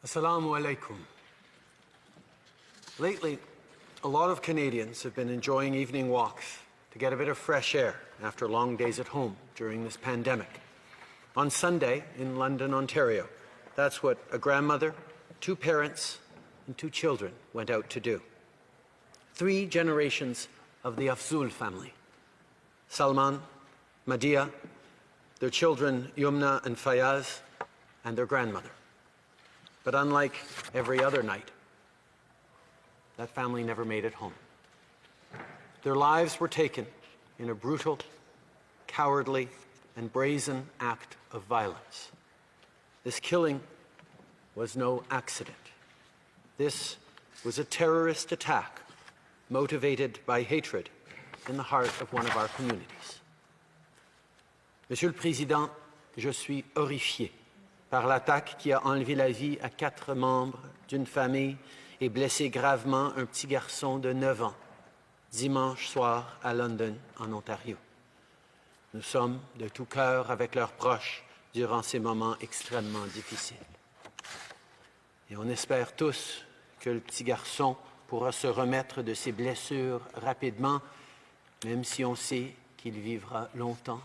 Assalamu alaikum. Lately, a lot of Canadians have been enjoying evening walks to get a bit of fresh air after long days at home during this pandemic. On Sunday in London, Ontario, that's what a grandmother, 2 parents, and 2 children went out to do. 3 generations of the Afzul family. Salman, Madia, their children Yumna and Fayaz, and their grandmother. But unlike every other night, that family never made it home. Their lives were taken in a brutal, cowardly, and brazen act of violence. This killing was no accident. This was a terrorist attack motivated by hatred in the heart of one of our communities. Monsieur le Président, je suis horrifié par l'attaque qui a enlevé la vie à 4 membres d'une famille et blessé gravement un petit garçon de 9 ans, dimanche soir à London, en Ontario. Nous sommes de tout cœur avec leurs proches durant ces moments extrêmement difficiles. Et on espère tous que le petit garçon pourra se remettre de ses blessures rapidement, même si on sait qu'il vivra longtemps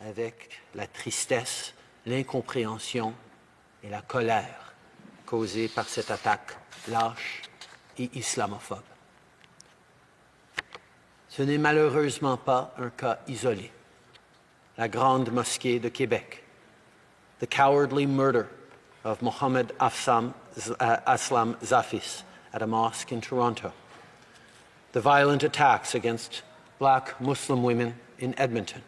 avec la tristesse, l'incompréhension et la colère causées par cette attaque lâche et islamophobe. Ce n'est malheureusement pas un cas isolé. La Grande Mosquée de Québec, the cowardly murder of Mohammed Aslam Zafis at a mosque in Toronto, the violent attacks against Black Muslim women in Edmonton,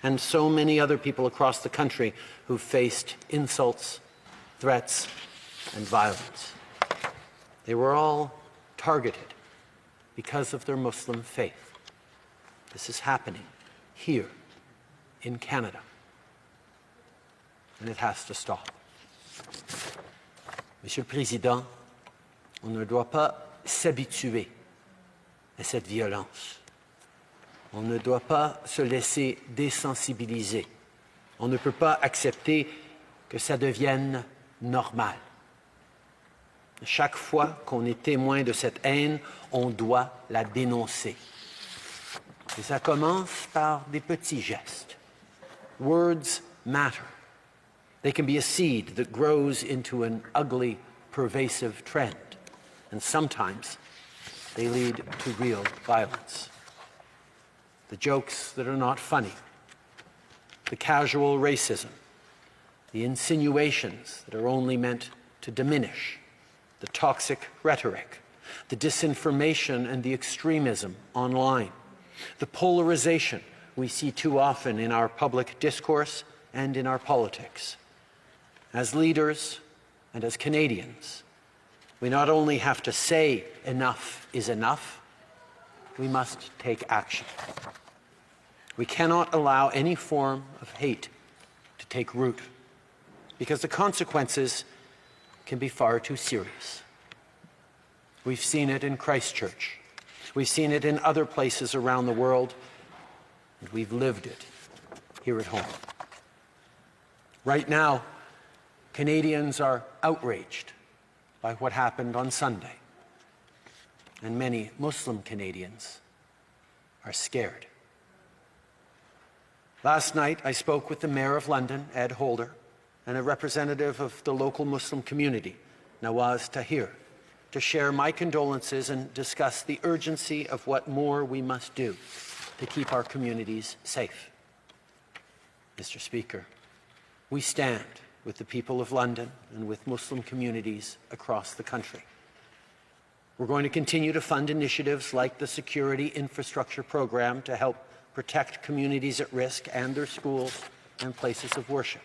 and so many other people across the country who faced insults, threats, and violence. They were all targeted because of their Muslim faith. This is happening here in Canada, and it has to stop. Monsieur le Président, on ne doit pas s'habituer à cette violence. On ne doit pas se laisser désensibiliser. On ne peut pas accepter que ça devienne normal. Chaque fois qu'on est témoin de cette haine, on doit la dénoncer. Et ça commence par des petits gestes. Words matter. They can be a seed that grows into an ugly, pervasive trend. And sometimes they lead to real violence. The jokes that are not funny, the casual racism, the insinuations that are only meant to diminish, the toxic rhetoric, the disinformation and the extremism online, the polarization we see too often in our public discourse and in our politics. As leaders and as Canadians, we not only have to say enough is enough, we must take action. We cannot allow any form of hate to take root, because the consequences can be far too serious. We've seen it in Christchurch. We've seen it in other places around the world, and we've lived it here at home. Right now, Canadians are outraged by what happened on Sunday, and many Muslim Canadians are scared. Last night, I spoke with the Mayor of London, Ed Holder, and a representative of the local Muslim community, Nawaz Tahir, to share my condolences and discuss the urgency of what more we must do to keep our communities safe. Mr. Speaker, we stand with the people of London and with Muslim communities across the country. We're going to continue to fund initiatives like the Security Infrastructure Program to help protect communities at risk and their schools and places of worship.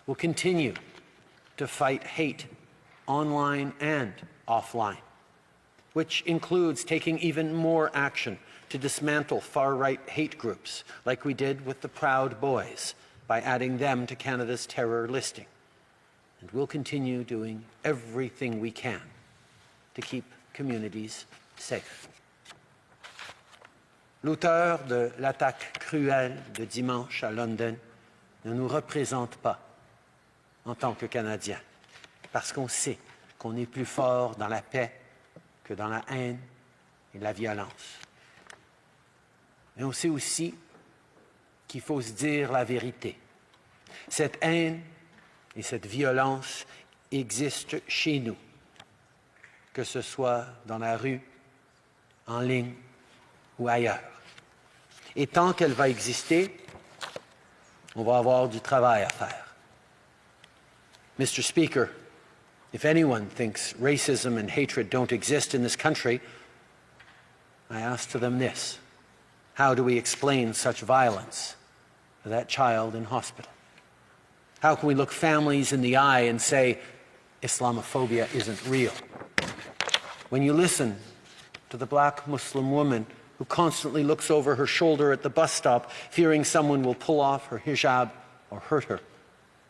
We'll continue to fight hate online and offline, which includes taking even more action to dismantle far-right hate groups, like we did with the Proud Boys, by adding them to Canada's terror listing. And we'll continue doing everything we can to keep communities safe. L'auteur de l'attaque cruelle de dimanche à London ne nous représente pas en tant que Canadiens. parce qu'on sait qu'on est plus fort dans la paix que dans la haine et la violence. Mais on sait aussi qu'il faut se dire la vérité. Cette haine et cette violence existent chez nous, que ce soit dans la rue, en ligne ou ailleurs. Et tant qu'elle va exister, on va avoir du travail à faire. Mr. Speaker, if anyone thinks racism and hatred don't exist in this country, I ask to them this: how do we explain such violence to that child in hospital? How can we look families in the eye and say, Islamophobia isn't real? When you listen to the black Muslim woman who constantly looks over her shoulder at the bus stop, fearing someone will pull off her hijab or hurt her,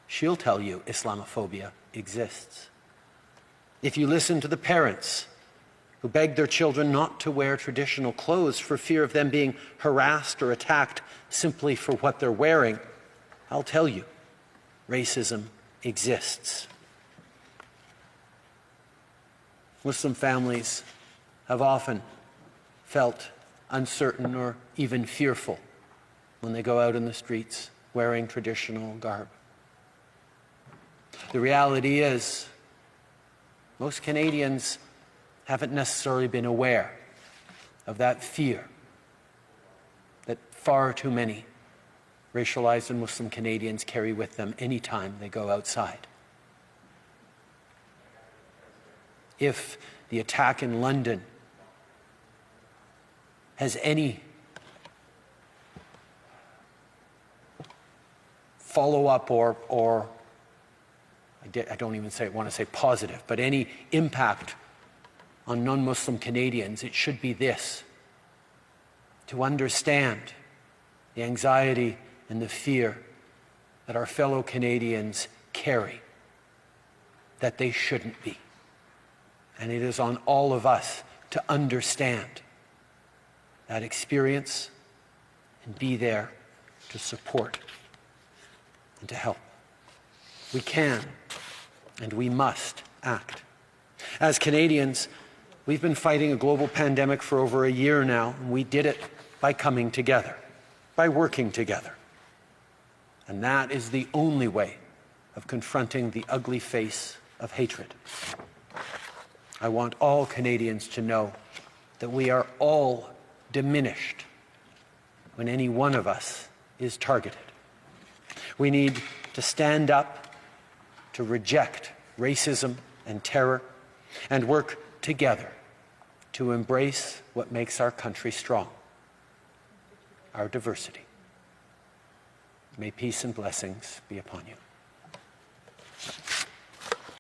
she'll tell you Islamophobia exists. If you listen to the parents who beg their children not to wear traditional clothes for fear of them being harassed or attacked simply for what they're wearing, I'll tell you, racism exists. Muslim families have often felt uncertain or even fearful when they go out in the streets wearing traditional garb. The reality is, most Canadians haven't necessarily been aware of that fear that far too many racialized and Muslim Canadians carry with them anytime they go outside. If the attack in London has any follow-up or I don't even want to say positive, but any impact on non-Muslim Canadians, it should be this: to understand the anxiety and the fear that our fellow Canadians carry, that they shouldn't be. And it is on all of us to understand that experience and be there to support and to help. We can and we must act. As Canadians, we've been fighting a global pandemic for over a year now, and we did it by coming together, by working together. And that is the only way of confronting the ugly face of hatred. I want all Canadians to know that we are all diminished when any one of us is targeted. We need to stand up to reject racism and terror and work together to embrace what makes our country strong, our diversity. May peace and blessings be upon you.